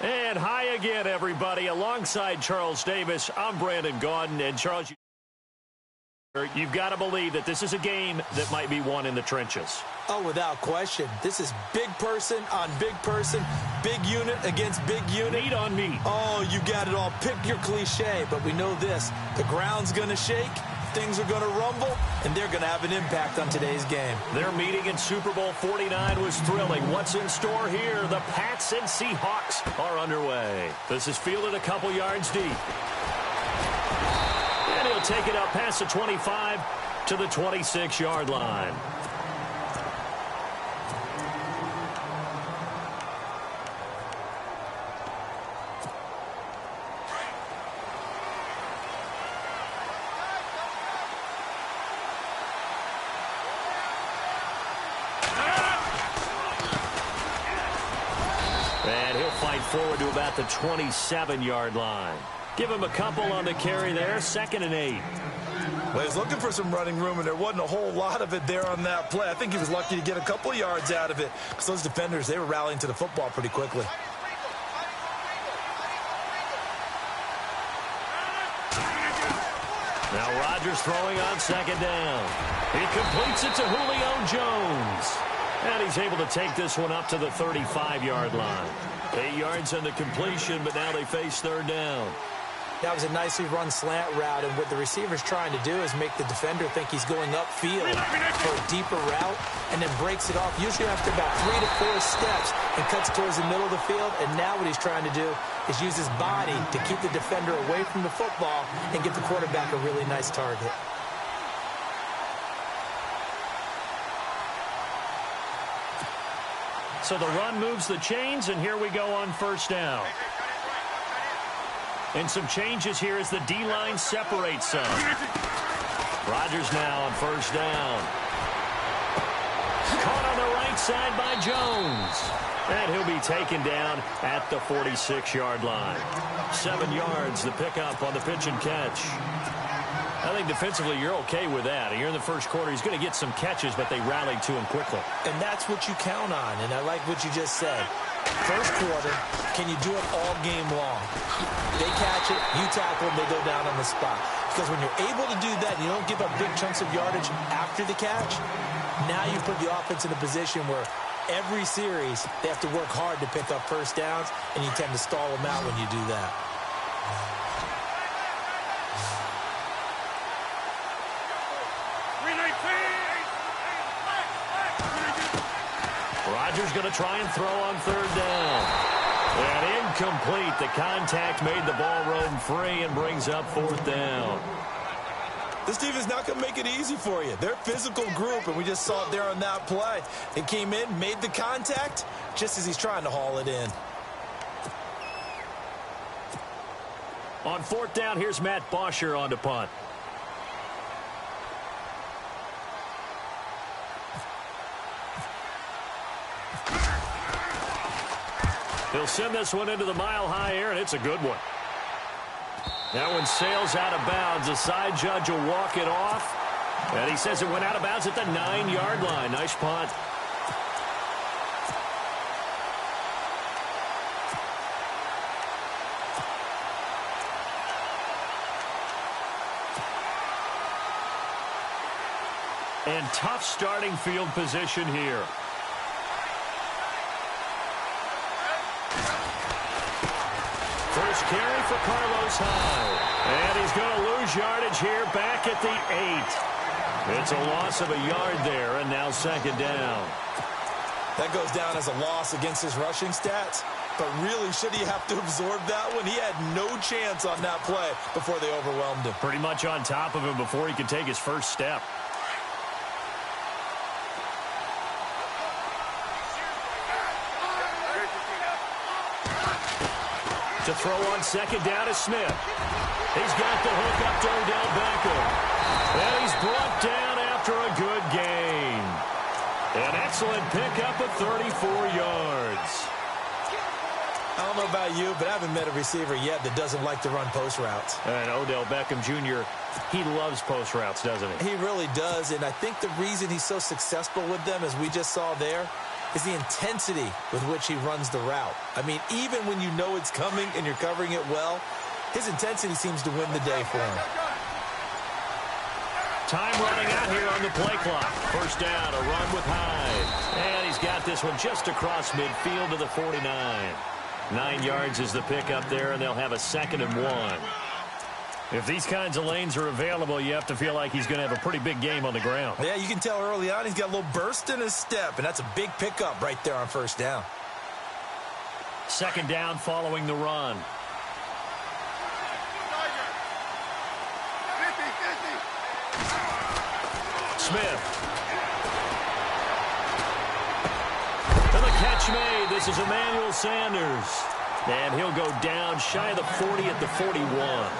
And hi again, everybody. Alongside Charles Davis, I'm Brandon Gaudin. And Charles, you've got to believe that this is a game that might be won in the trenches. Oh, without question. This is big person on big person, big unit against big unit. Meat on meat. Oh, you got it all. Pick your cliche, but we know this. The ground's going to shake, things are going to rumble, and they're going to have an impact on today's game. Their meeting in Super Bowl 49 was thrilling. What's in store here? The Pats and Seahawks are underway. This is fielded a couple yards deep. And he'll take it up past the 25 to the 26-yard line. And he'll fight forward to about the 27-yard line. Give him a couple on the carry there, 2nd and 8. Well, he's looking for some running room, and there wasn't a whole lot of it there on that play. I think he was lucky to get a couple yards out of it because those defenders, they were rallying to the football pretty quickly. Now Rodgers throwing on 2nd down. He completes it to Julio Jones. And he's able to take this one up to the 35-yard line. 8 yards on the completion, but now they face 3rd down. That was a nicely run slant route, and what the receiver's trying to do is make the defender think he's going upfield for a deeper route, and then breaks it off, usually after about 3 to 4 steps, and cuts towards the middle of the field. And now what he's trying to do is use his body to keep the defender away from the football and give the quarterback a really nice target. So the run moves the chains, and here we go on 1st down. And some changes here as the D-line separates some. Rodgers now on 1st down. Caught on the right side by Jones. And he'll be taken down at the 46-yard line. 7 yards, the pickup on the pitch and catch. I think defensively you're okay with that. Here in the first quarter, he's going to get some catches, but they rallied to him quickly. And that's what you count on, and I like what you just said. First quarter, can you do it all game long? They catch it, you tackle them, they go down on the spot. Because when you're able to do that, you don't give up big chunks of yardage after the catch, now you put the offense in a position where every series they have to work hard to pick up 1st downs, and you tend to stall them out when you do that. Rodgers going to try and throw on 3rd down. And incomplete. The contact made the ball roam free and brings up 4th down. This team is not going to make it easy for you. They're a physical group, and we just saw it there on that play. It came in, made the contact, just as he's trying to haul it in. On 4th down, here's Matt Bosher on to punt. He'll send this one into the mile-high air, and it's a good one. That one sails out of bounds. The side judge will walk it off. And he says it went out of bounds at the 9-yard line. Nice punt. And tough starting field position here. First carry for Carlos Hyde. And he's going to lose yardage here back at the 8. It's a loss of a yard there, and now 2nd down. That goes down as a loss against his rushing stats. But really, should he have to absorb that one? He had no chance on that play before they overwhelmed him. Pretty much on top of him before he could take his first step. To throw on 2nd down is Smith. He's got the hook up to Odell Beckham. And he's brought down after a good gain. An excellent pickup of 34 yards. I don't know about you, but I haven't met a receiver yet that doesn't like to run post routes. And Odell Beckham Jr., he loves post routes, doesn't he? He really does, and I think the reason he's so successful with them, as we just saw there, is the intensity with which he runs the route. I mean, even when you know it's coming and you're covering it well, his intensity seems to win the day for him. Time running out here on the play clock. First down, a run with Hyde. And he's got this one just across midfield to the 49. 9 yards is the pickup there, and they'll have a 2nd and 1. If these kinds of lanes are available, you have to feel like he's going to have a pretty big game on the ground. Yeah, you can tell early on he's got a little burst in his step, and that's a big pickup right there on first down. 2nd down following the run. Smith. And the catch made. This is Emmanuel Sanders. And he'll go down shy of the 40 at the 41.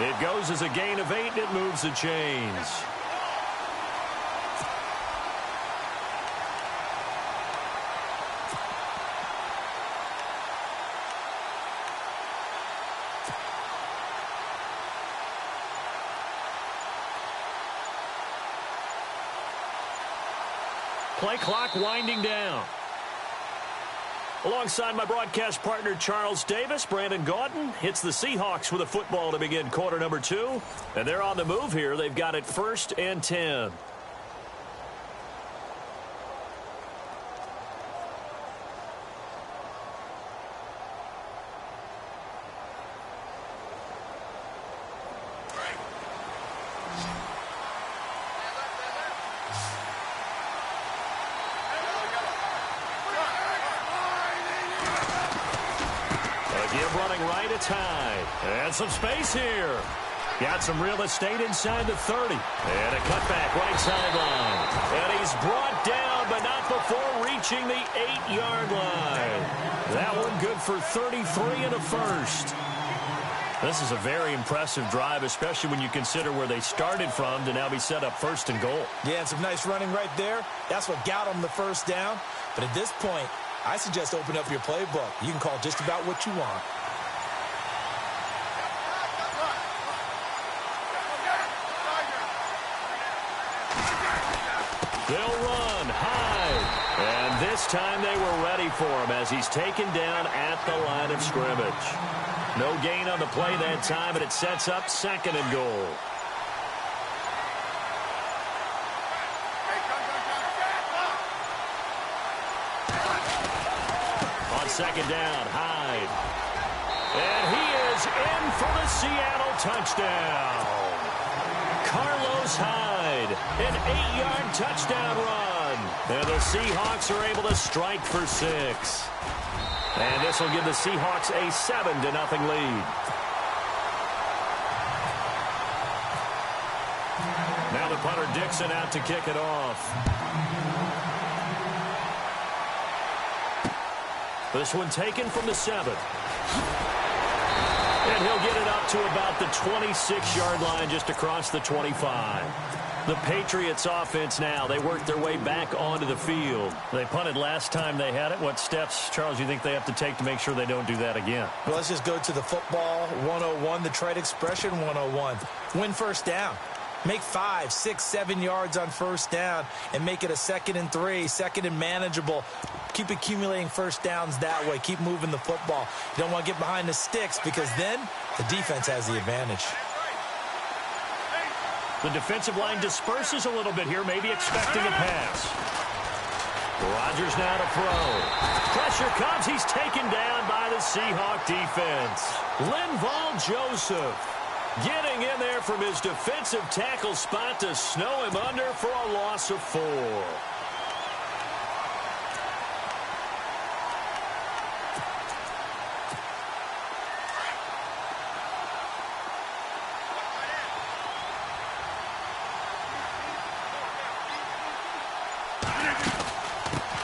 It goes as a gain of 8, and it moves the chains. Play clock winding down. Alongside my broadcast partner, Charles Davis, Brandon Gaudin hits the Seahawks with a football to begin quarter number 2. And they're on the move here. They've got it 1st and 10. And some space here. Got some real estate inside the 30. And a cutback right sideline. And he's brought down, but not before reaching the 8-yard line. That one good for 33 and a first. This is a very impressive drive, especially when you consider where they started from to now be set up 1st and goal. Yeah, and some nice running right there. That's what got them the first down. But at this point, I suggest open up your playbook. You can call just about what you want. They'll run high. And this time they were ready for him as he's taken down at the line of scrimmage. No gain on the play that time, and it sets up 2nd and goal. On 2nd down, Hyde. And he is in for the Seattle touchdown. Carlos Hyde, an 8-yard touchdown run. And the Seahawks are able to strike for 6. And this will give the Seahawks a 7-0 lead. Now the punter Dixon out to kick it off. This one taken from the 7. And he'll get it up to about the 26-yard line, just across the 25. The Patriots offense now, they work their way back onto the field. They punted last time they had it. What steps, Charles, you think they have to take to make sure they don't do that again? Well, let's just go to the football 101, the trade expression 101. Win first down. Make 5, 6, 7 yards on first down and make it a 2nd and 3, 2nd and manageable. Keep accumulating first downs that way. Keep moving the football. You don't want to get behind the sticks because then the defense has the advantage. The defensive line disperses a little bit here, maybe expecting a pass. Rodgers now to throw. Pressure comes. He's taken down by the Seahawk defense. Linval Joseph getting in there from his defensive tackle spot to snow him under for a loss of 4.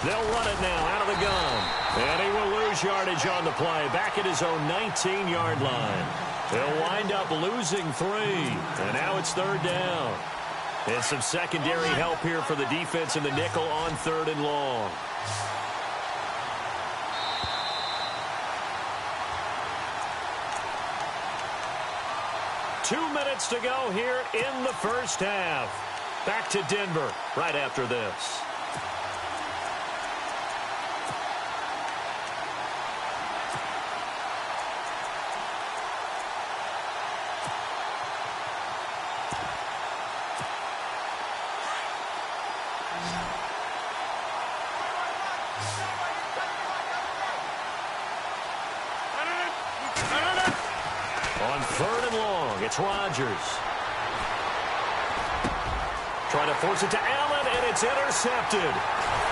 They'll run it now out of the gun. And he will lose yardage on the play. Back at his own 19-yard line. They'll wind up losing 3. And now it's 3rd down. And some secondary help here for the defense in the nickel on 3rd and long. Two minutes to go here in the first half. Back to Denver right after this. Third and long. It's Rodgers. Trying to force it to Allen, and it's intercepted.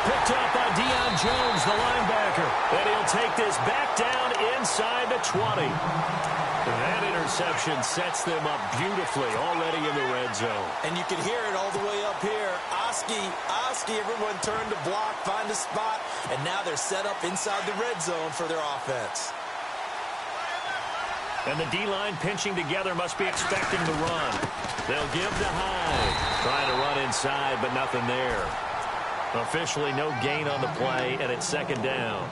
Picked up by Deion Jones, the linebacker. And he'll take this back down inside the 20. That interception sets them up beautifully already in the red zone. And you can hear it all the way up here. Oski, everyone turned to block, find a spot, and now they're set up inside the red zone for their offense. And the D-line pinching together must be expecting the run. They'll give to Hyde. Trying to run inside, but nothing there. Officially no gain on the play, and it's second down.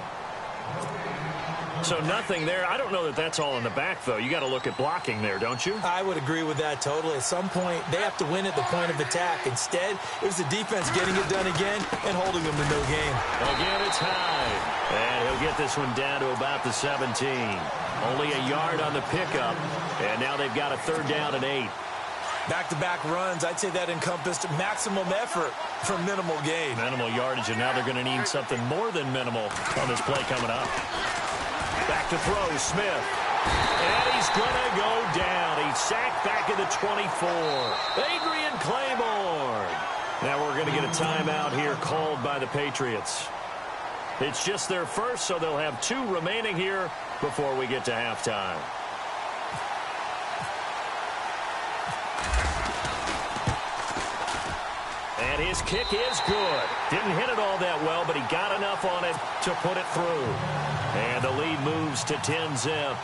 So nothing there. I don't know that that's all in the back, though. You got to look at blocking there, don't you? I would agree with that totally. At some point, they have to win at the point of attack. Instead, it was the defense getting it done again and holding them to no gain. Again, it's Hyde. And he'll get this one down to about the 17. Only a yard on the pickup, and now they've got a third down and 8. Back-to-back runs, I'd say that encompassed maximum effort for minimal gain. Minimal yardage, and now they're going to need something more than minimal on this play coming up. Back to throw, Smith. And he's going to go down. He's sacked back at the 24. Adrian Claiborne. Now we're going to get a timeout here called by the Patriots. It's just their first, so they'll have 2 remaining here before we get to halftime. And his kick is good. Didn't hit it all that well, but he got enough on it to put it through. And the lead moves to 10-zip.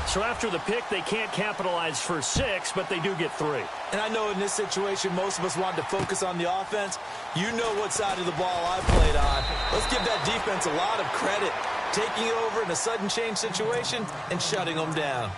So after the pick, they can't capitalize for 6, but they do get 3. And I know in this situation, most of us wanted to focus on the offense. You know what side of the ball I played on. Let's give that defense a lot of credit. Taking over in a sudden change situation and shutting them down.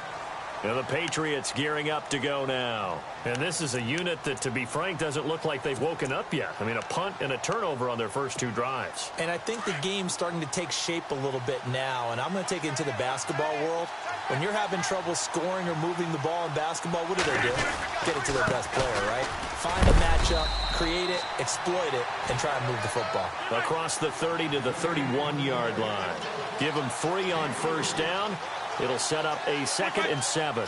Now the Patriots gearing up to go now. And this is a unit that, to be frank, doesn't look like they've woken up yet. I mean, a punt and a turnover on their first 2 drives. And I think the game's starting to take shape a little bit now. And I'm going to take it into the basketball world. When you're having trouble scoring or moving the ball in basketball, what do? Get it to their best player, right? Find a matchup, create it, exploit it, and try and move the football. Across the 30 to the 31-yard line. Give them 3 on first down. It'll set up a 2nd and 7.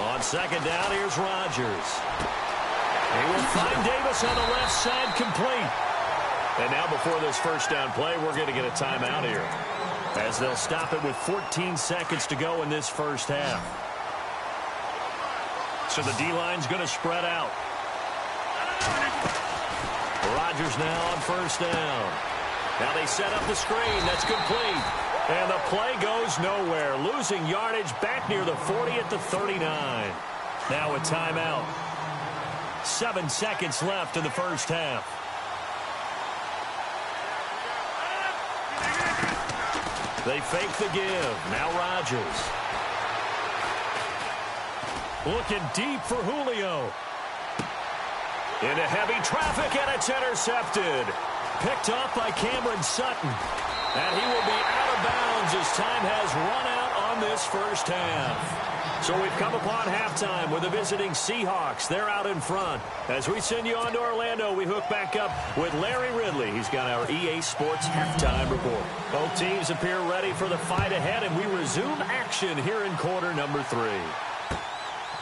On second down, here's Rodgers. He will find Davis on the left side, complete. And now before this first down play, we're going to get a timeout here, as they'll stop it with 14 seconds to go in this first half. So the D-line's going to spread out. Rodgers now on first down. Now they set up the screen. That's complete. And the play goes nowhere. Losing yardage back near the 40 at the 39. Now a timeout. 7 seconds left in the first half. They fake the give. Now Rodgers. Looking deep for Julio. Into heavy traffic, and it's intercepted. Picked off by Cameron Sutton. And he will be out of bounds as time has run out on this first half. So we've come upon halftime with the visiting Seahawks. They're out in front. As we send you on to Orlando, we hook back up with Larry Ridley. He's got our EA Sports halftime report. Both teams appear ready for the fight ahead, and we resume action here in quarter number 3.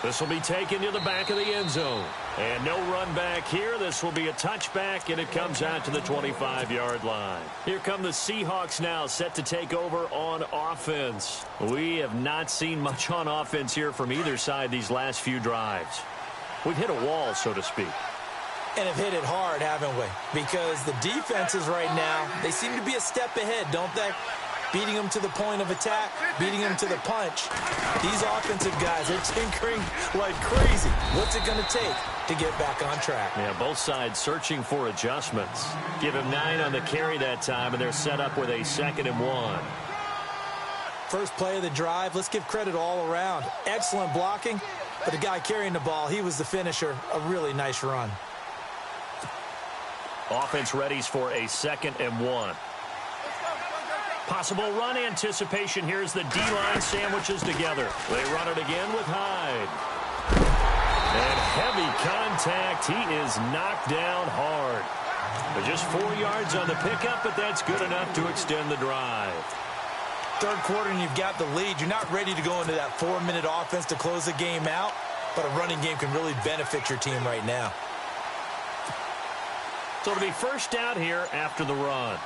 This will be taken to the back of the end zone. And no run back here. This will be a touchback, and it comes out to the 25-yard line. Here come the Seahawks now, set to take over on offense. We have not seen much on offense here from either side these last few drives. We've hit a wall, so to speak. And have hit it hard, haven't we? Because the defenses right now, they seem to be a step ahead, don't they? Beating them to the point of attack, beating them to the punch. These offensive guys are tinkering like crazy. What's it going to take to get back on track? Yeah, both sides searching for adjustments. Give him 9 on the carry that time, and they're set up with a 2nd and 1. First play of the drive, let's give credit all around. Excellent blocking, but the guy carrying the ball, he was the finisher. A really nice run. Offense readies for a 2nd and 1. Possible run anticipation. Here's the D-line sandwiches together. They run it again with Hyde. And heavy contact. He is knocked down hard. But just 4 yards on the pickup, but that's good enough to extend the drive. third quarter and you've got the lead. You're not ready to go into that 4-minute offense to close the game out, but a running game can really benefit your team right now. So it'll be first down here after the run.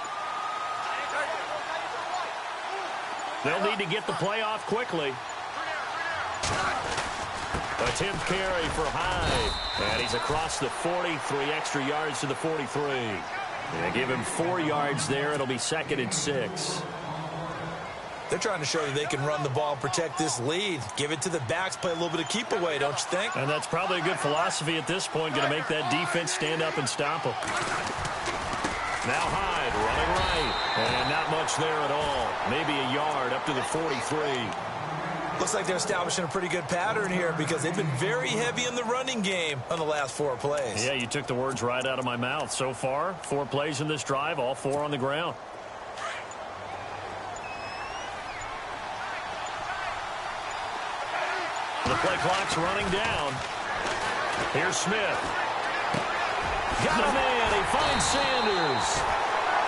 They'll need to get the play off quickly. A 10th carry for Hyde. And he's across the 40, 3 extra yards to the 43. They give him 4 yards there. It'll be 2nd and 6. They're trying to show that they can run the ball and protect this lead. Give it to the backs, play a little bit of keep away, don't you think? And that's probably a good philosophy at this point, going to make that defense stand up and stop them. Now Hyde running right, and not much there at all. Maybe a yard up to the 43. Looks like they're establishing a pretty good pattern here because they've been very heavy in the running game on the last 4 plays. Yeah, you took the words right out of my mouth. So far, 4 plays in this drive, all 4 on the ground. The play clock's running down. Here's Smith. Got a man. He finds Sanders.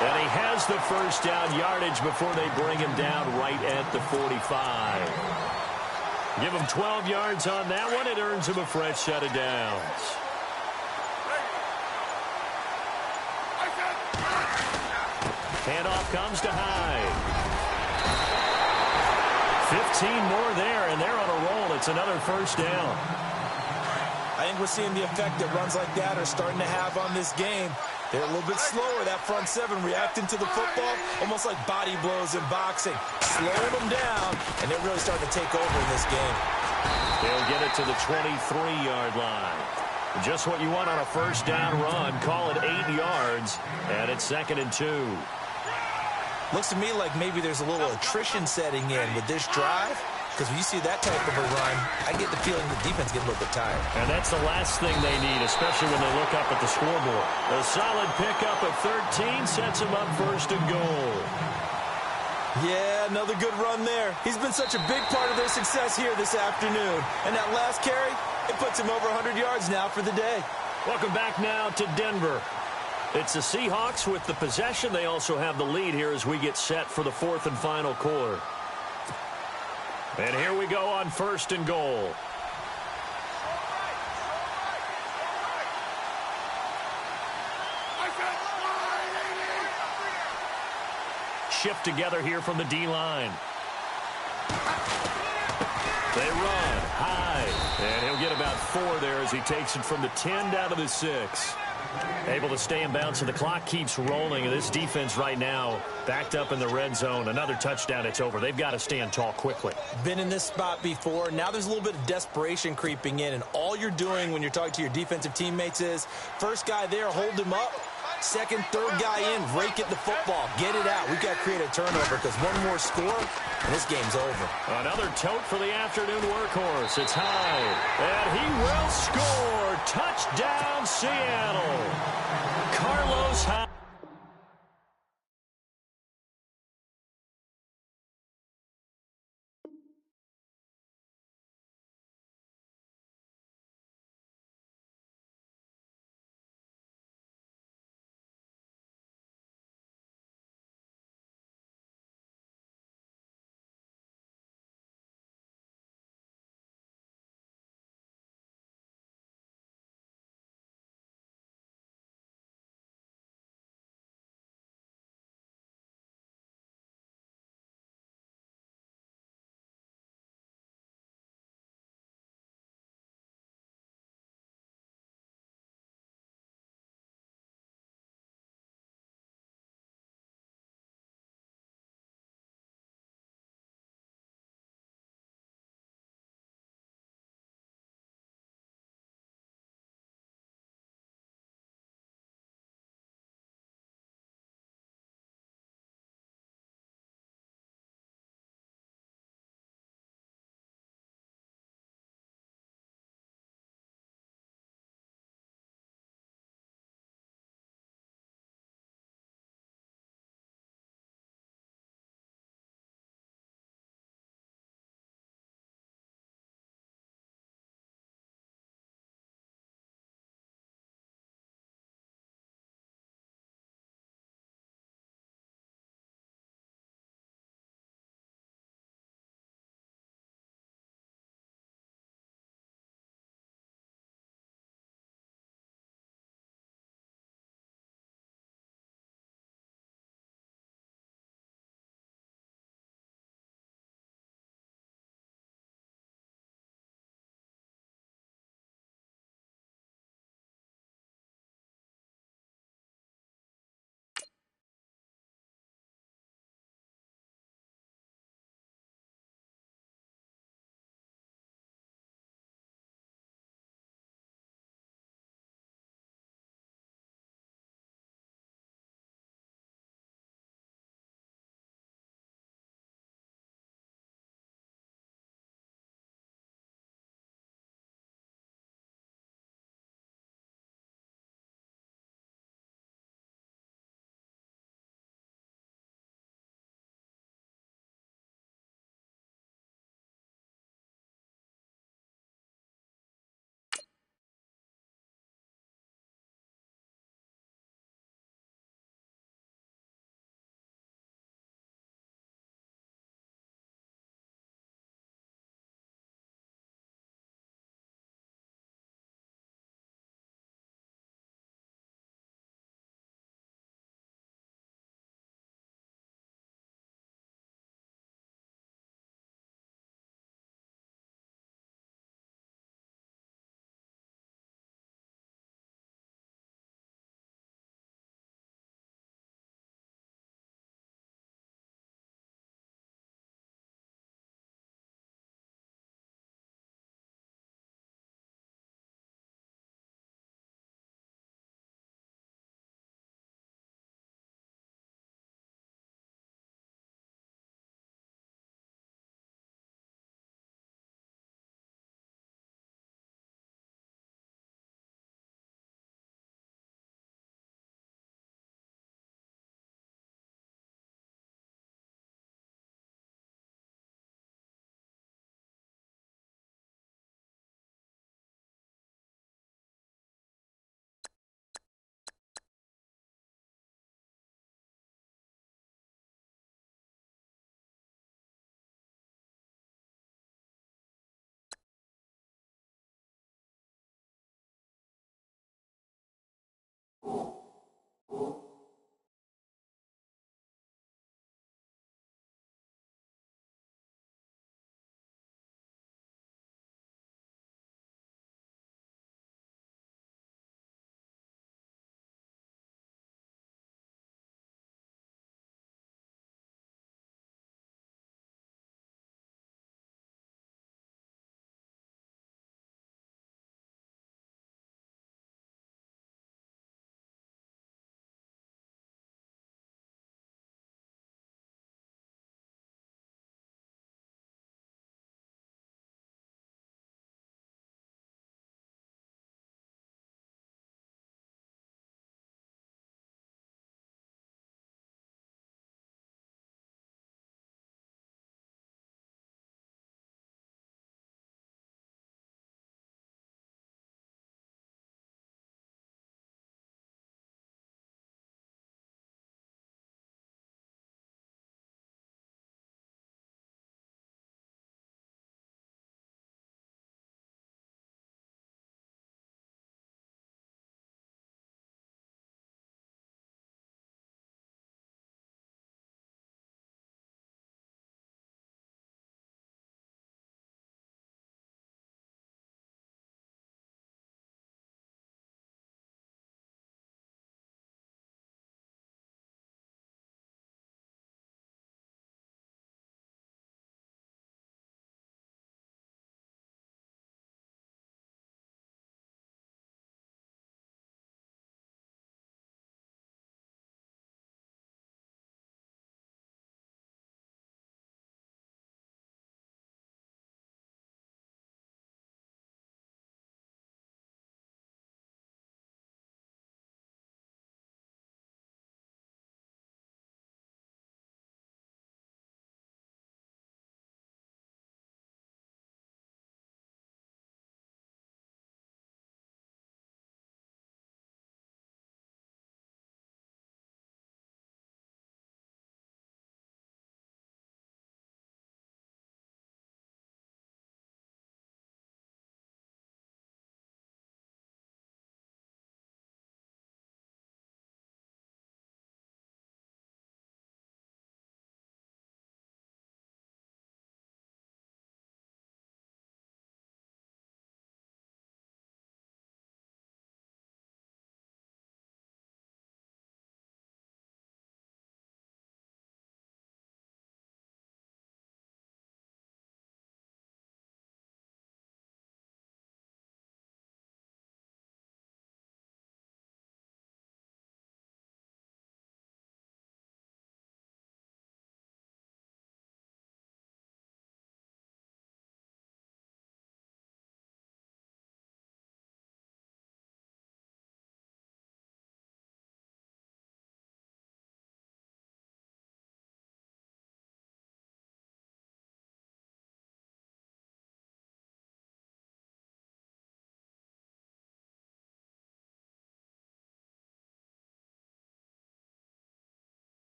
And he has the first down yardage before they bring him down right at the 45. Give him 12 yards on that one. It earns him a fresh set of downs. Handoff comes to Hyde. 15 more there, and they're on a roll. It's another first down. I think we're seeing the effect that runs like that are starting to have on this game. They're a little bit slower, that front 7, reacting to the football, almost like body blows in boxing. Slowing them down, and they're really starting to take over in this game. They'll get it to the 23-yard line. Just what you want on a first down run. Call it 8 yards, and it's 2nd and 2. Looks to me like maybe there's a little attrition setting in with this drive. Because when you see that type of a run, I get the feeling the defense gets a little bit tired. And that's the last thing they need, especially when they look up at the scoreboard. A solid pickup of 13 sets them up 1st and goal. Yeah, another good run there. He's been such a big part of their success here this afternoon. And that last carry, it puts him over 100 yards now for the day. Welcome back now to Denver. It's the Seahawks with the possession. They also have the lead here as we get set for the 4th and final quarter. And here we go on 1st and goal. Shift together here from the D-line. They run high, and he'll get about 4 there as he takes it from the 10 down to the 6. Able to stay in bounds, and the clock keeps rolling. And this defense right now backed up in the red zone. Another touchdown, it's over. They've got to stand tall quickly. Been in this spot before. Now there's a little bit of desperation creeping in. And all you're doing when you're talking to your defensive teammates is, first guy there, hold him up. Second, third guy in, rake at the football. Get it out. We've got to create a turnover because one more score, and this game's over. Another tote for the afternoon workhorse. It's Hyde, and he will score. Touchdown, Seattle. Carlos Hyde.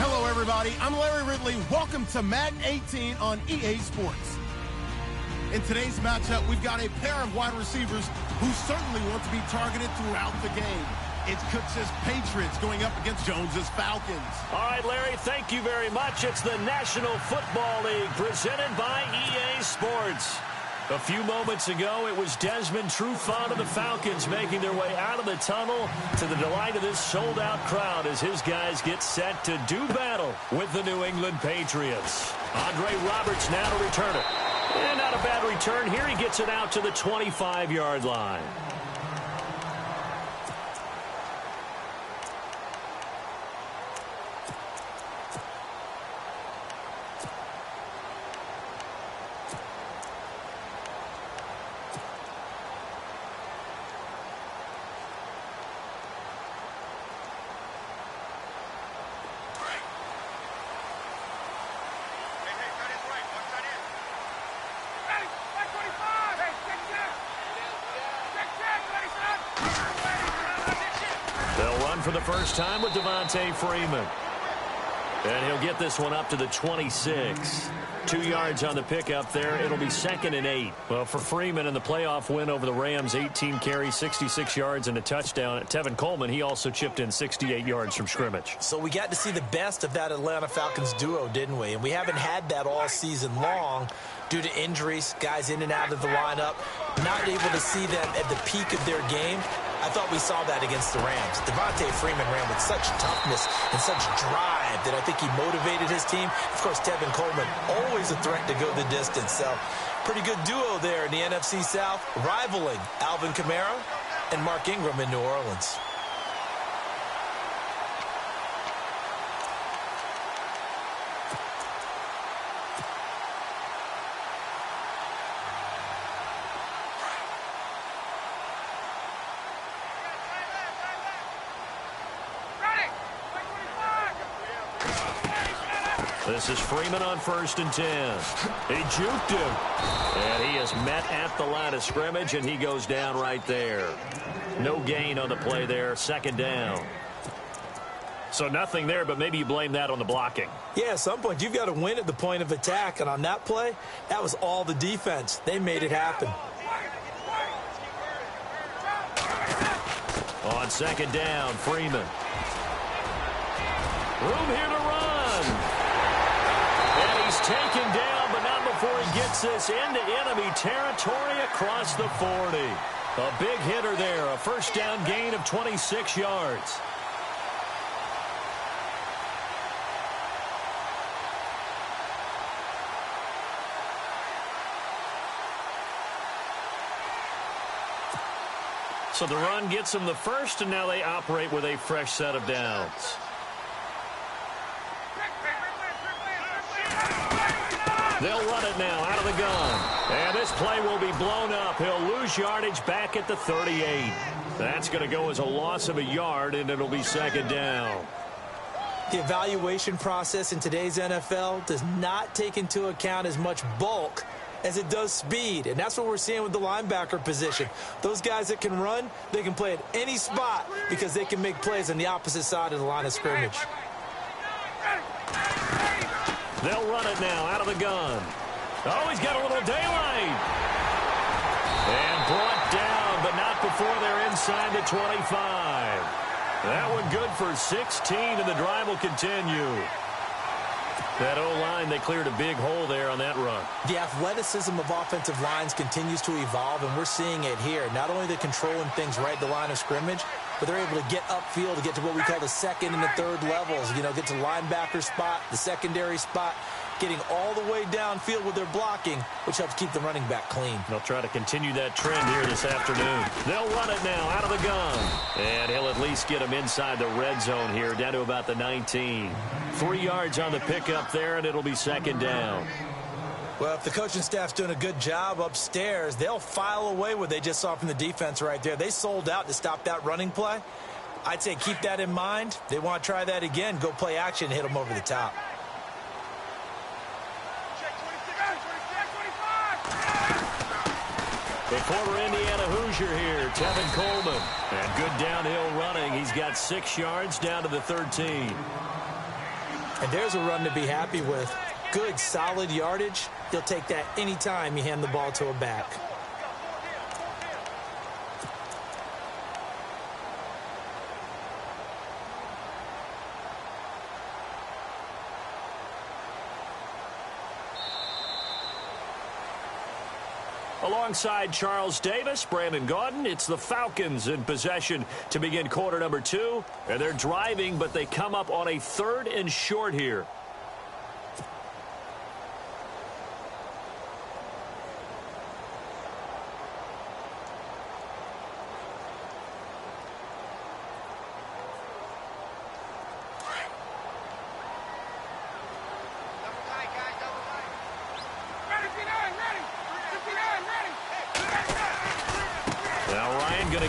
Hello, everybody. I'm Larry Ridley. Welcome to Madden 18 on EA Sports. In today's matchup, we've got a pair of wide receivers who certainly want to be targeted throughout the game. It's Cook's Patriots going up against Jones's Falcons. All right, Larry, thank you very much. It's the National Football League presented by EA Sports. A few moments ago, it was Desmond Trufant of the Falcons making their way out of the tunnel to the delight of this sold-out crowd as his guys get set to do battle with the New England Patriots. Andre Roberts now to return it. And not a bad return here. He gets it out to the 25-yard line. For the first time with Devontae Freeman. And he'll get this one up to the 26. 2 yards on the pickup there. It'll be 2nd and 8. Well, for Freeman in the playoff win over the Rams, 18 carries, 66 yards, and a touchdown. Tevin Coleman, he also chipped in 68 yards from scrimmage. So we got to see the best of that Atlanta Falcons duo, didn't we? And we haven't had that all season long due to injuries, guys in and out of the lineup, not able to see them at the peak of their game. I thought we saw that against the Rams. Devontae Freeman ran with such toughness and such drive that I think he motivated his team. Of course, Tevin Coleman, always a threat to go the distance. So, pretty good duo there in the NFC South, rivaling Alvin Kamara and Mark Ingram in New Orleans. This is Freeman on 1st and 10. He juked him. And he is met at the line of scrimmage, and he goes down right there. No gain on the play there. 2nd down. So nothing there, but maybe you blame that on the blocking. Yeah, at some point, you've got to win at the point of attack. And on that play, that was all the defense. They made it happen. On 2nd down, Freeman. Room here to run. And he's taken down, but not before he gets this into enemy territory across the 40. A big hitter there, a 1st down gain of 26 yards. So the run gets them the first, and now they operate with a fresh set of downs. They'll run it now out of the gun. And this play will be blown up. He'll lose yardage back at the 38. That's going to go as a loss of a yard, and it'll be 2nd down. The evaluation process in today's NFL does not take into account as much bulk as it does speed, and that's what we're seeing with the linebacker position. Those guys that can run, they can play at any spot because they can make plays on the opposite side of the line of scrimmage. They'll run it now out of the gun. Oh, he's got a little daylight. And brought down, but not before they're inside the 25. That one good for 16, and the drive will continue. That O-line, they cleared a big hole there on that run. The athleticism of offensive lines continues to evolve, and we're seeing it here. Not only are they controlling things right at the line of scrimmage, but they're able to get upfield to get to what we call the 2nd and the 3rd levels. You know, get to the linebacker spot, the secondary spot, getting all the way downfield with their blocking, which helps keep the running back clean. They'll try to continue that trend here this afternoon. They'll run it now out of the gun. And he'll at least get him inside the red zone here, down to about the 19. 3 yards on the pickup there, and it'll be 2nd down. Well, if the coaching staff's doing a good job upstairs, they'll file away what they just saw from the defense right there. They sold out to stop that running play. I'd say keep that in mind. They want to try that again. Go play action and hit them over the top. The former Indiana Hoosier here, Tevin Coleman. And good downhill running. He's got 6 yards down to the 13. And there's a run to be happy with. Good, solid yardage. You'll take that anytime you hand the ball to a back. Alongside Charles Davis, Brandon Gaudin, it's the Falcons in possession to begin quarter number 2. And they're driving, but they come up on a 3rd and short here.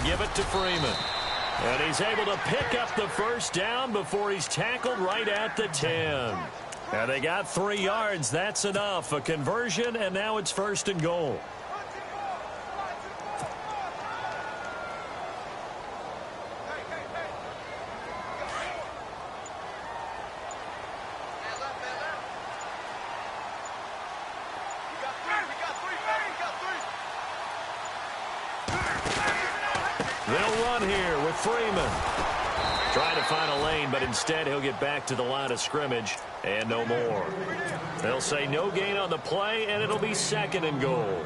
Give it to Freeman. And he's able to pick up the 1st down before he's tackled right at the 10. And they got 3 yards. That's enough. A conversion, and now it's 1st and goal. They'll run here with Freeman. Trying to find a lane, but instead he'll get back to the line of scrimmage and no more. They'll say no gain on the play, and it'll be 2nd and goal.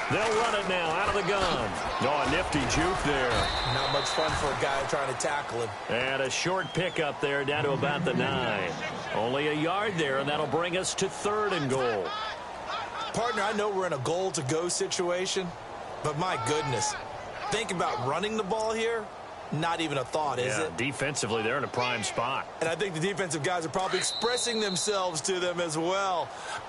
They'll run it now out of the gun. Oh, a nifty juke there. Not much fun for a guy trying to tackle him. And a short pickup there down to about the 9. Only a yard there, and that'll bring us to 3rd and goal. Partner, I know we're in a goal-to-go situation, but my goodness, think about running the ball here. Not even a thought, is it? Defensively, they're in a prime spot. And I think the defensive guys are probably expressing themselves to them as well.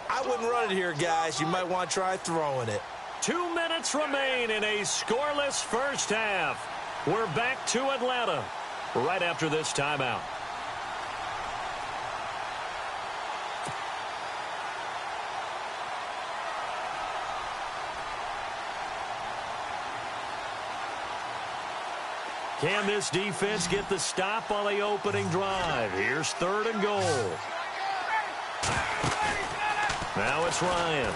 I wouldn't run it here, guys. You might want to try throwing it. 2 minutes remain in a scoreless first half. We're back to Atlanta right after this timeout. Can this defense get the stop on the opening drive? Here's 3rd and goal. Now it's Ryan.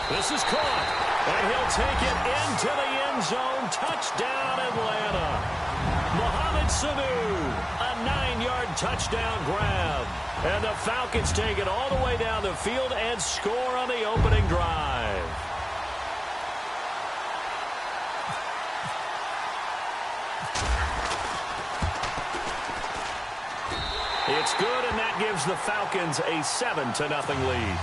This is caught, and he'll take it into the end zone. Touchdown, Atlanta. Mohamed Sanu, a 9-yard touchdown grab. And the Falcons take it all the way down the field and score on the opening drive. It's good, and that gives the Falcons a 7-0 lead.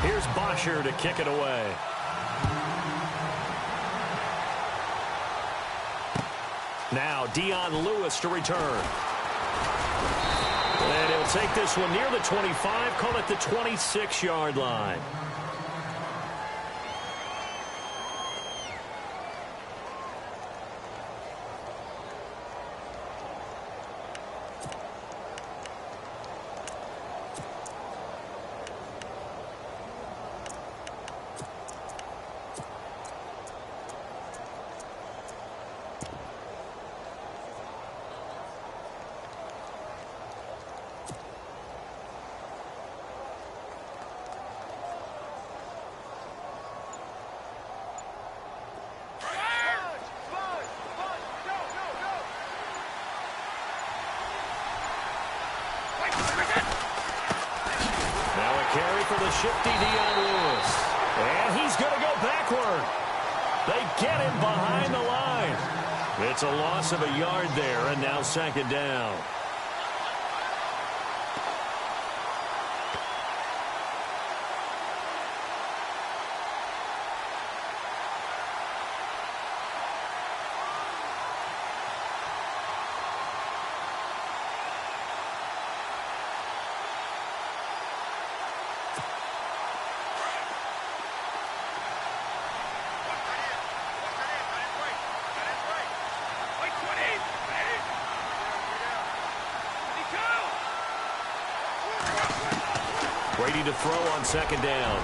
Here's Bosher to kick it away. Now Dion Lewis to return. And he'll take this one near the 25, call it the 26-yard line. Carry for the shifty Dion Lewis. And he's going to go backward. They get him behind the line. It's a loss of a yard there, and now 2nd down. Brady to throw on 2nd down.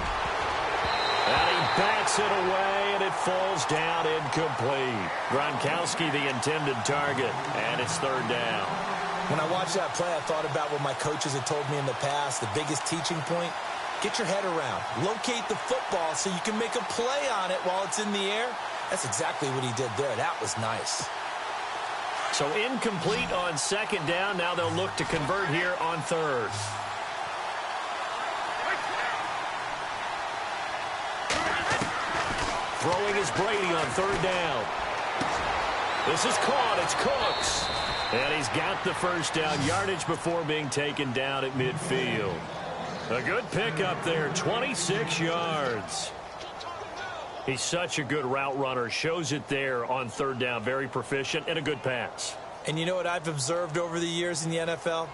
And he bats it away, and it falls down incomplete. Gronkowski, the intended target, and it's 3rd down. When I watched that play, I thought about what my coaches had told me in the past. The biggest teaching point, get your head around. Locate the football so you can make a play on it while it's in the air. That's exactly what he did there. That was nice. So incomplete on 2nd down. Now they'll look to convert here on 3rd. Throwing is Brady on 3rd down. This is caught. It's Cooks. And he's got the 1st down yardage before being taken down at midfield. A good pickup there, 26 yards. He's such a good route runner. Shows it there on 3rd down. Very proficient and a good pass. And you know what I've observed over the years in the NFL?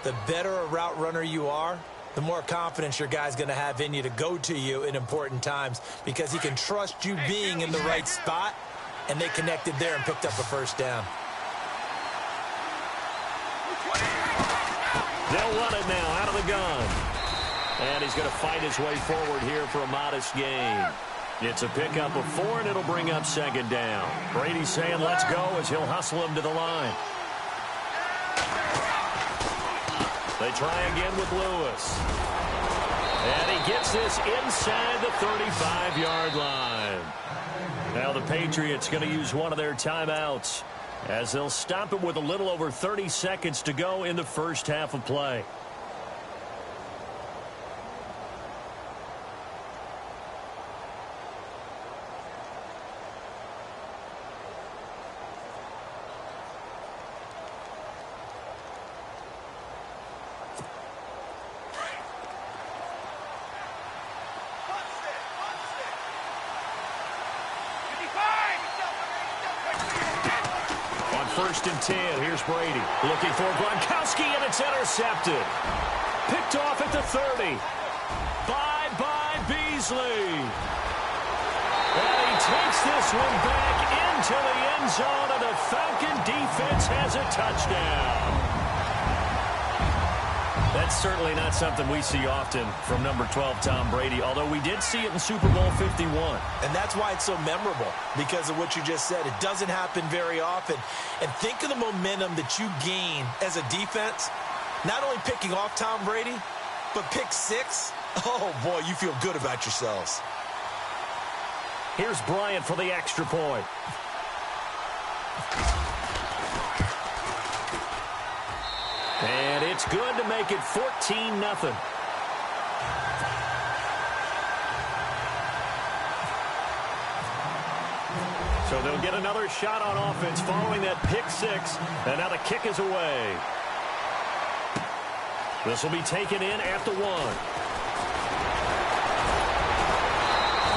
The better a route runner you are, the more confidence your guy's going to have in you to go to you in important times because he can trust you being in the right spot, and they connected there and picked up a 1st down. They'll run it now out of the gun. And he's going to fight his way forward here for a modest gain. It's a pickup of 4, and it'll bring up 2nd down. Brady's saying let's go as he'll hustle him to the line. They try again with Lewis. And he gets this inside the 35-yard line. Now the Patriots going to use one of their timeouts as they'll stop it with a little over 30 seconds to go in the first half of play. 1st and 10. Here's Brady looking for Gronkowski, and it's intercepted. Picked off at the 30. By Beasley. And he takes this one back into the end zone, and the Falcon defense has a touchdown. That's certainly not something we see often from number 12, Tom Brady, although we did see it in Super Bowl 51. And that's why it's so memorable, because of what you just said. It doesn't happen very often. And think of the momentum that you gain as a defense, not only picking off Tom Brady, but pick 6. Oh, boy, you feel good about yourselves. Here's Bryant for the extra point. And it's good to make it 14-0. So they'll get another shot on offense following that pick 6. And now the kick is away. This will be taken in at the 1.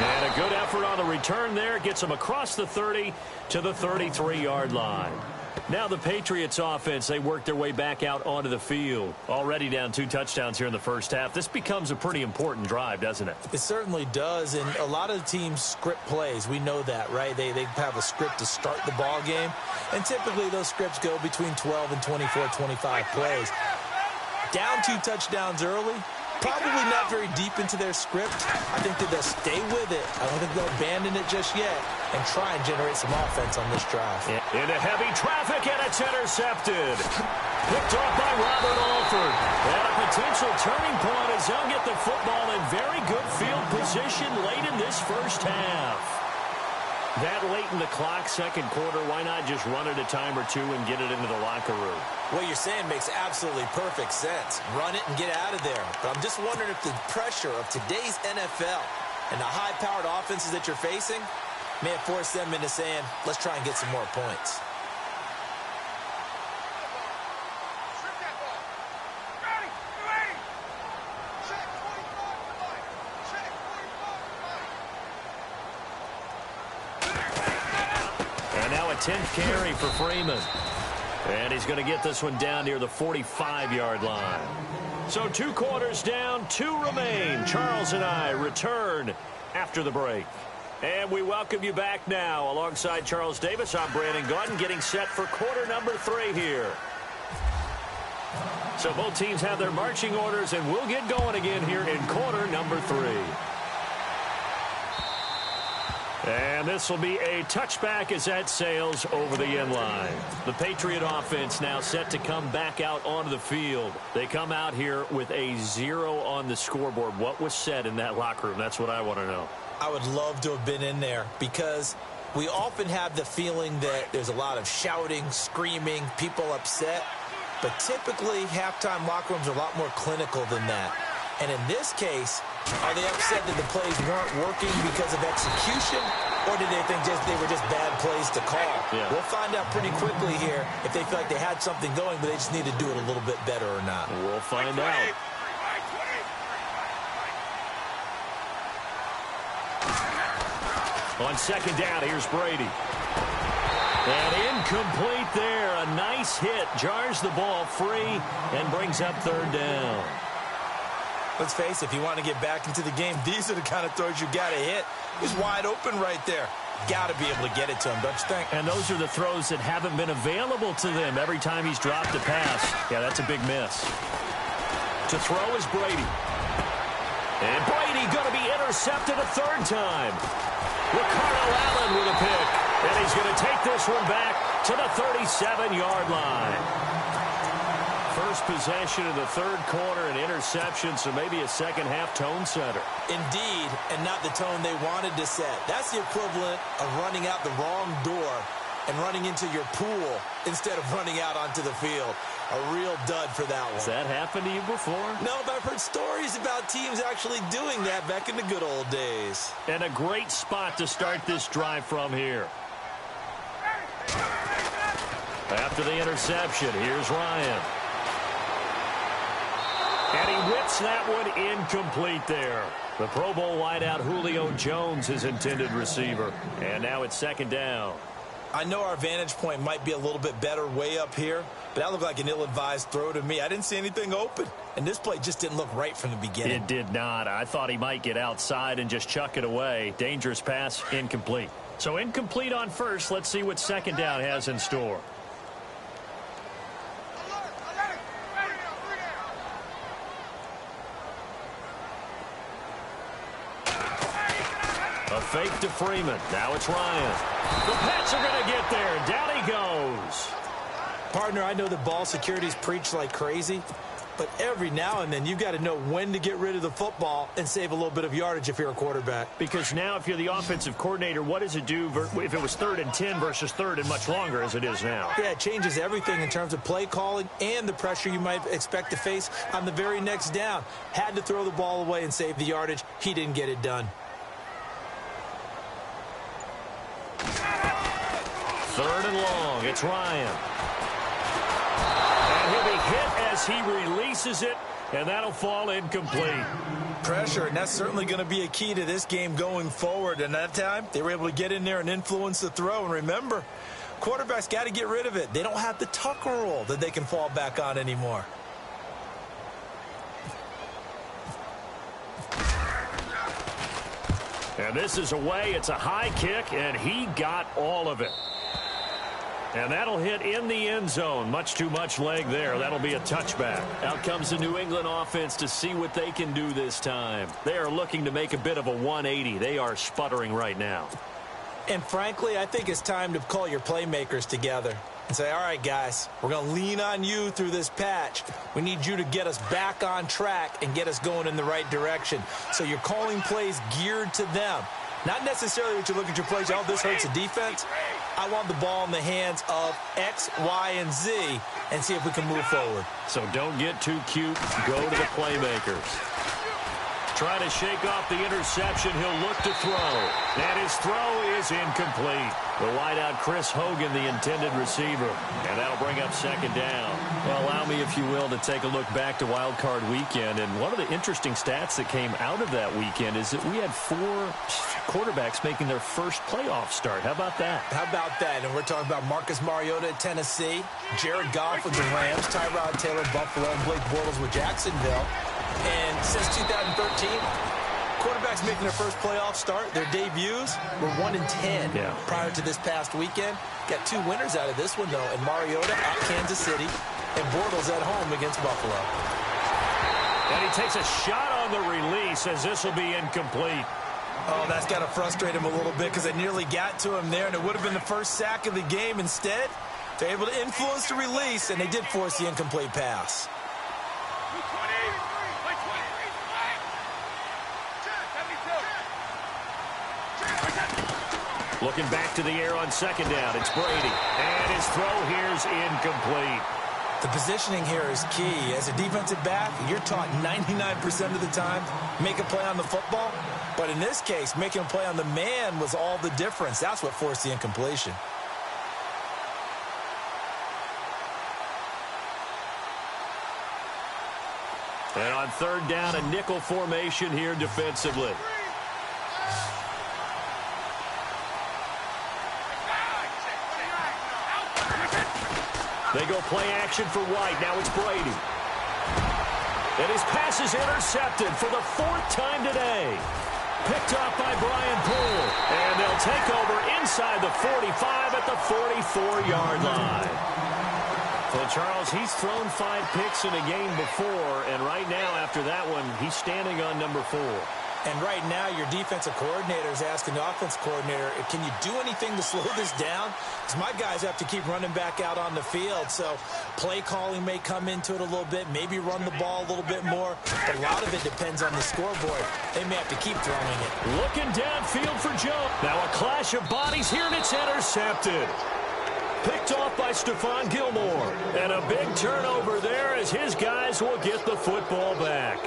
And a good effort on the return there. Gets them across the 30 to the 33-yard line. Now the Patriots offense, they work their way back out onto the field. Already down 2 touchdowns here in the first half. This becomes a pretty important drive, doesn't it? It certainly does, and a lot of teams script plays. We know that, right? They have a script to start the ball game, and typically those scripts go between 12 and 24, 25 plays. Down 2 touchdowns early, probably not very deep into their script. I think that they'll stay with it. I don't think they'll abandon it just yet and try and generate some offense on this drive. Into heavy traffic, and it's intercepted. Picked off by Robert Alford. And a potential turning point as they'll get the football in very good field position late in this first half. That late in the clock, second quarter, why not just run it a time or two and get it into the locker room? What you're saying makes absolutely perfect sense. Run it and get out of there. But I'm just wondering if the pressure of today's NFL and the high-powered offenses that you're facing may have forced them into saying, let's try and get some more points. And now a 10th carry for Freeman. And he's going to get this one down near the 45-yard line. So 2 quarters down, 2 remain. Charles and I return after the break. And we welcome you back now. Alongside Charles Davis, I'm Brandon Gaudin, getting set for quarter number 3 here. So both teams have their marching orders, and we'll get going again here in quarter number 3. And this will be a touchback as that sails over the end line. The Patriot offense now set to come back out onto the field. They come out here with a 0 on the scoreboard. What was said in that locker room? That's what I want to know. I would love to have been in there because we often have the feeling that there's a lot of shouting, screaming, people upset. But typically, halftime locker rooms are a lot more clinical than that. And in this case, are they upset that the plays weren't working because of execution, or did they think they were just bad plays to call? Yeah. We'll find out pretty quickly here if they feel like they had something going, but they just need to do it a little bit better or not. We'll find out. On second down, here's Brady. And incomplete there. A nice hit. Jars the ball free and brings up 3rd down. Let's face it, if you want to get back into the game, these are the kind of throws you got to hit. He's wide open right there. Got to be able to get it to him, don't you think? And those are the throws that haven't been available to them every time he's dropped a pass. Yeah, that's a big miss. To throw is Brady. And Brady going to be intercepted a 3rd time. Ricardo Allen with a pick. And he's going to take this one back to the 37-yard line. First possession of the 3rd quarter, an interception, so maybe a second-half tone setter. Indeed, and not the tone they wanted to set. That's the equivalent of running out the wrong door and running into your pool instead of running out onto the field. A real dud for that one. Has that happened to you before? No, but I've heard stories about teams actually doing that back in the good old days. And a great spot to start this drive from here. After the interception, here's Ryan. And he whips that one incomplete there. The Pro Bowl wideout Julio Jones, his intended receiver. And now it's 2nd down. I know our vantage point might be a little bit better way up here, but that looked like an ill-advised throw to me. I didn't see anything open, and this play just didn't look right from the beginning. It did not. I thought he might get outside and just chuck it away. Dangerous pass, incomplete. So incomplete on first. Let's see what second down has in store. A fake to Freeman. Now it's Ryan. The Pats are going to get there. Down he goes. Partner, I know that ball security's preached like crazy, but every now and then you've got to know when to get rid of the football and save a little bit of yardage if you're a quarterback. Because now if you're the offensive coordinator, what does it do if it was 3rd and 10 versus 3rd and much longer as it is now? Yeah, it changes everything in terms of play calling and the pressure you might expect to face on the very next down. Had to throw the ball away and save the yardage. He didn't get it done. 3rd and long. It's Ryan. And he'll be hit as he releases it, and that'll fall incomplete. Pressure, and that's certainly going to be a key to this game going forward. And that time, they were able to get in there and influence the throw. And remember, quarterbacks got to get rid of it. They don't have the tuck rule that they can fall back on anymore. And this is away. It's a high kick, and he got all of it. And that'll hit in the end zone. Much too much leg there. That'll be a touchback. Out comes the New England offense to see what they can do this time. They are looking to make a bit of a 180. They are sputtering right now. And frankly, I think it's time to call your playmakers together and say, all right, guys, we're going to lean on you through this patch. We need you to get us back on track and get us going in the right direction. So you're calling plays geared to them. Not necessarily that you look at your plays, oh, this hurts the defense. I want the ball in the hands of X, Y, and Z and see if we can move forward. So don't get too cute. Go to the playmakers. Trying to shake off the interception. He'll look to throw. And his throw is incomplete. The wideout Chris Hogan, the intended receiver. And that'll bring up second down. Well, allow me, if you will, to take a look back to Wild Card Weekend. And one of the interesting stats that came out of that weekend is that we had 4 quarterbacks making their first playoff start. How about that? How about that? And we're talking about Marcus Mariota at Tennessee, Jared Goff with the Rams, Tyrod Taylor, Buffalo, and Blake Bortles with Jacksonville. And since 2013, quarterbacks making their first playoff start, their debuts were 1-10 prior to this past weekend. Got 2 winners out of this one, though, and Mariota at Kansas City and Bortles at home against Buffalo. And he takes a shot on the release as this will be incomplete. Oh, that's got to frustrate him a little bit because it nearly got to him there, and it would have been the first sack of the game. Instead, they're able to influence the release, and they did force the incomplete pass. Looking back to the air on second down. It's Brady. And his throw here's incomplete. The positioning here is key. As a defensive back, you're taught 99% of the time, make a play on the football. But in this case, making a play on the man was all the difference. That's what forced the incompletion. And on third down, a nickel formation here defensively. They go play action for White. Now it's Brady. And his pass is intercepted for the 4th time today. Picked off by Brian Poole. And they'll take over inside the 45 at the 44-yard line. Well, Charles, he's thrown 5 picks in a game before, and right now, after that one, he's standing on number 4. And right now, your defensive coordinator is asking the offensive coordinator, can you do anything to slow this down? Because my guys have to keep running back out on the field. So play calling may come into it a little bit, maybe run the ball a little bit more. But a lot of it depends on the scoreboard. They may have to keep throwing it. Looking downfield for Joe. Now a clash of bodies here, and it's intercepted. Picked off by Stephon Gilmore. And a big turnover there as his guys will get the football back.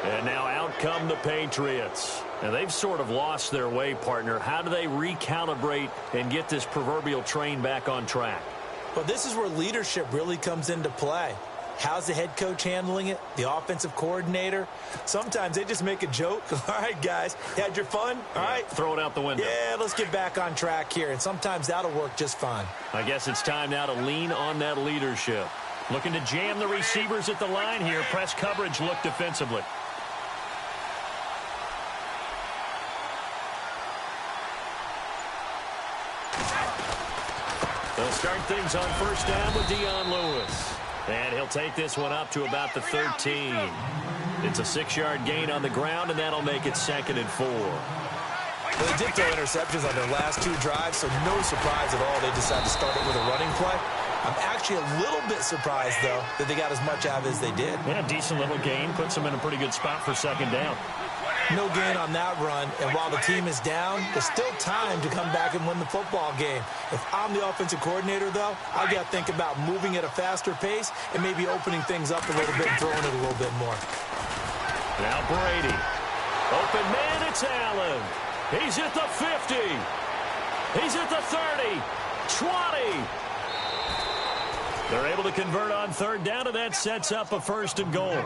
And now out come the Patriots. And they've sort of lost their way, partner. How do they recalibrate and get this proverbial train back on track? Well, this is where leadership really comes into play. How's the head coach handling it? The offensive coordinator? Sometimes they just make a joke. All right, guys, had your fun? All right. Throw it out the window. Yeah, let's get back on track here, and sometimes that'll work just fine. I guess it's time now to lean on that leadership. Looking to jam the receivers at the line here. Press coverage look defensively. They'll start things on first down with Dion Lewis. And he'll take this one up to about the 13. It's a 6-yard gain on the ground, and that'll make it 2nd and 4. Well, they did throw interceptions on their last 2 drives, so no surprise at all they decided to start it with a running play. I'm actually a little bit surprised, though, that they got as much out of it as they did. Yeah, decent little gain. Puts them in a pretty good spot for 2nd down. No gain on that run, and while the team is down, there's still time to come back and win the football game. If I'm the offensive coordinator, though, I've got to think about moving at a faster pace and maybe opening things up a little bit and throwing it a little bit more. Now Brady. Open man, it's Allen. He's at the 50. He's at the 30. 20. They're able to convert on 3rd down, and that sets up a 1st and goal.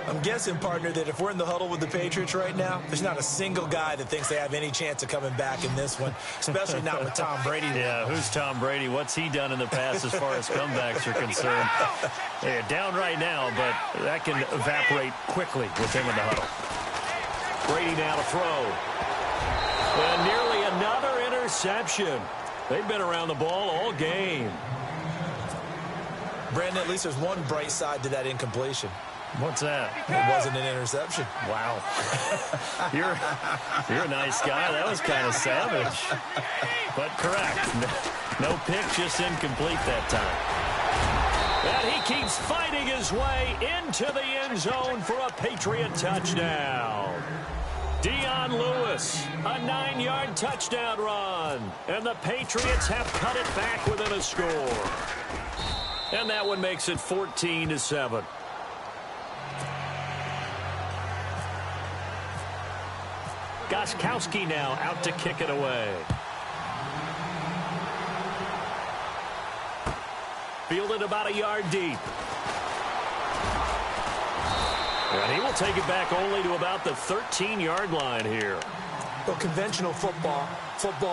I'm guessing, partner, that if we're in the huddle with the Patriots right now, there's not a single guy that thinks they have any chance of coming back in this one, especially not with Tom Brady. Yeah, who's Tom Brady? What's he done in the past as far as comebacks are concerned? They're down right now, but that can evaporate quickly with him in the huddle. Brady now to throw. And nearly another interception. They've been around the ball all game. Brandon, at least there's one bright side to that incompletion. What's that? It wasn't an interception. Wow. You're a nice guy. That was kind of savage. But correct. No pick, just incomplete that time. And he keeps fighting his way into the end zone for a Patriot touchdown. Dion Lewis, a 9-yard touchdown run. And the Patriots have cut it back within a score. And that one makes it 14-7. Gostkowski now out to kick it away. Fielded about a yard deep. And he will take it back only to about the 13-yard line here. Well, conventional football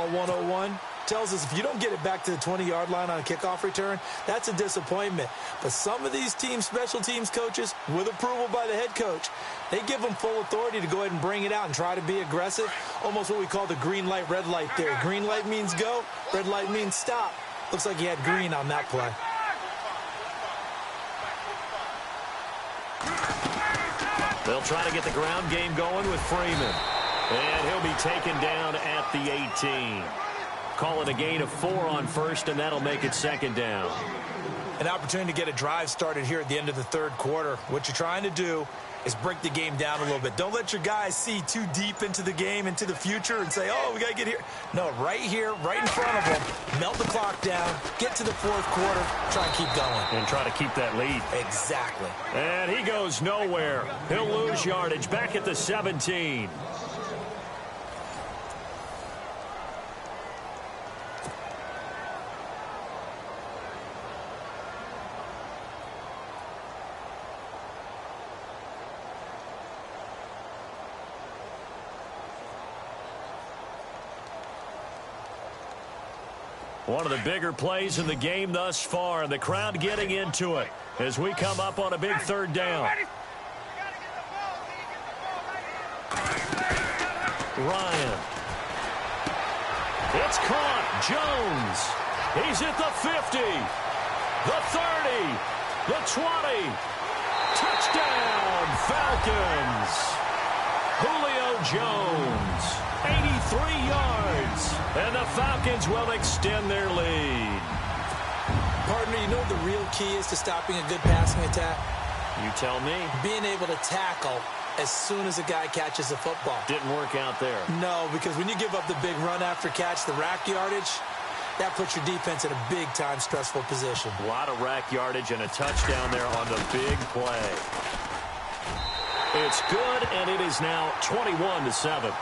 101, tells us if you don't get it back to the 20-yard line on a kickoff return, that's a disappointment. But some of these teams, special teams coaches, with approval by the head coach, they give them full authority to go ahead and bring it out and try to be aggressive. Almost what we call the green light, red light theory. Green light means go, red light means stop. Looks like he had green on that play. They'll try to get the ground game going with Freeman. And he'll be taken down at the 18. Call it a gain of 4 on first, and that'll make it 2nd down. An opportunity to get a drive started here at the end of the 3rd quarter. What you're trying to do is break the game down a little bit. Don't let your guys see too deep into the game, into the future, and say, oh, we got to get here. No, right here, right in front of them, melt the clock down, get to the 4th quarter, try and keep going. And try to keep that lead. Exactly. And he goes nowhere. He'll lose yardage back at the 17. One of the bigger plays in the game thus far, and the crowd getting into it as we come up on a big 3rd down. Ryan. It's caught. Jones. He's at the 50, the 30, the 20. Touchdown, Falcons. Julio Jones, 83 yards. And the Falcons will extend their lead. Partner, you know what the real key is to stopping a good passing attack? You tell me. Being able to tackle as soon as a guy catches the football. Didn't work out there. No, because when you give up the big run after catch, the rack yardage, that puts your defense in a big-time stressful position. A lot of rack yardage and a touchdown there on the big play. It's good, and it is now 21-7.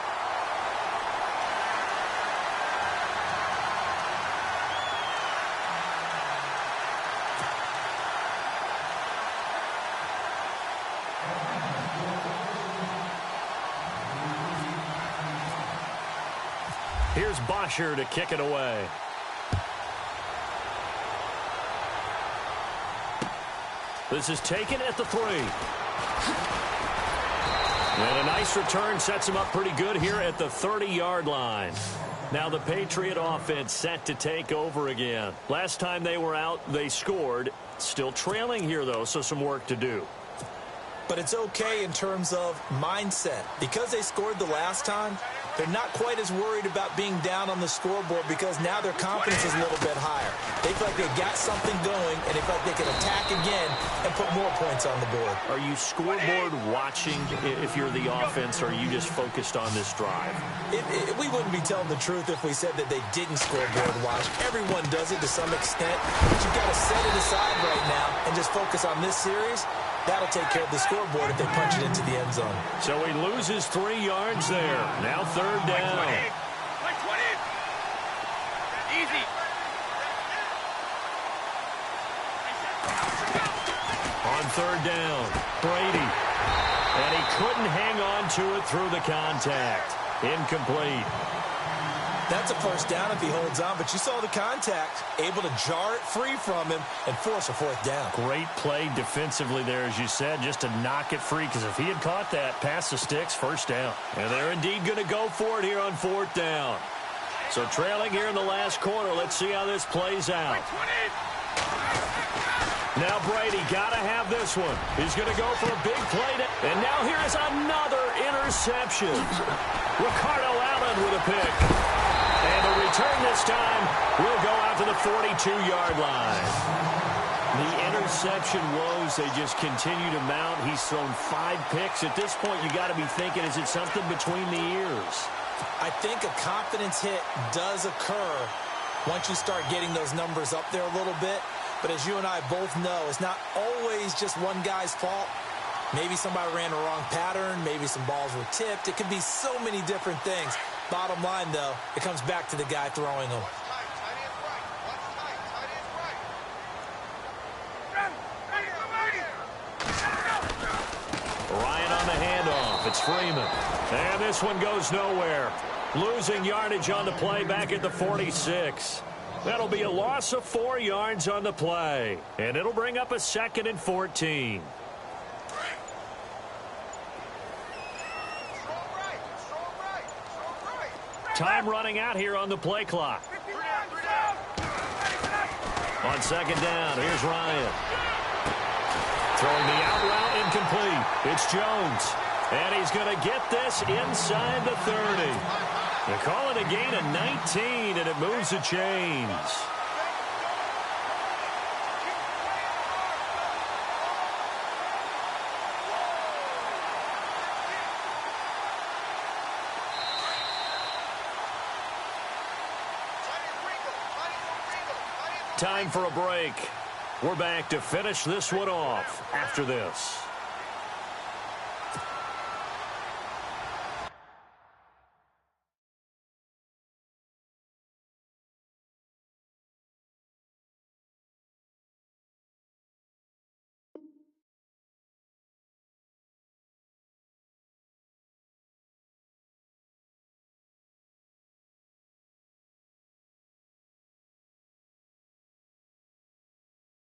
Here's Bosher to kick it away. This is taken at the 3. And a nice return sets him up pretty good here at the 30-yard line. Now the Patriot offense set to take over again. Last time they were out, they scored. Still trailing here, though, so some work to do. But it's okay in terms of mindset. Because they scored the last time, they're not quite as worried about being down on the scoreboard because now their confidence is a little bit higher. They feel like they've got something going, and they feel like they can attack again and put more points on the board. Are you scoreboard watching if you're the offense, or are you just focused on this drive? We wouldn't be telling the truth if we said that they didn't scoreboard watch. Everyone does it to some extent, but you've got to set it aside right now and just focus on this series. That'll take care of the scoreboard if they punch it into the end zone. So he loses 3 yards there. Now 3rd down. Easy. On 3rd down, Brady. And he couldn't hang on to it through the contact. Incomplete. That's a 1st down if he holds on, but you saw the contact, able to jar it free from him and force a 4th down. Great play defensively there, as you said, just to knock it free, because if he had caught that, past the sticks, 1st down. And they're indeed going to go for it here on 4th down. So trailing here in the last quarter, let's see how this plays out. Now Brady got to have this one. He's going to go for a big play. And now here is another interception. Ricardo Allen with a pick. And the return this time will go out to the 42-yard line. The interception woes, they just continue to mount. He's thrown 5 picks. At this point, you got to be thinking, is it something between the ears? I think a confidence hit does occur once you start getting those numbers up there a little bit. But as you and I both know, it's not always just one guy's fault. Maybe somebody ran a wrong pattern. Maybe some balls were tipped. It could be so many different things. Bottom line, though, it comes back to the guy throwing them. Ryan on the handoff. It's Freeman. And this one goes nowhere. Losing yardage on the play back at the 46. That'll be a loss of 4 yards on the play. And it'll bring up a 2nd and 14. Time running out here on the play clock. On 2nd down, here's Ryan. Throwing the out route incomplete. It's Jones. And he's going to get this inside the 30. They call it a gain of 19, and it moves the chains. Time for a break. We're back to finish this one off after this.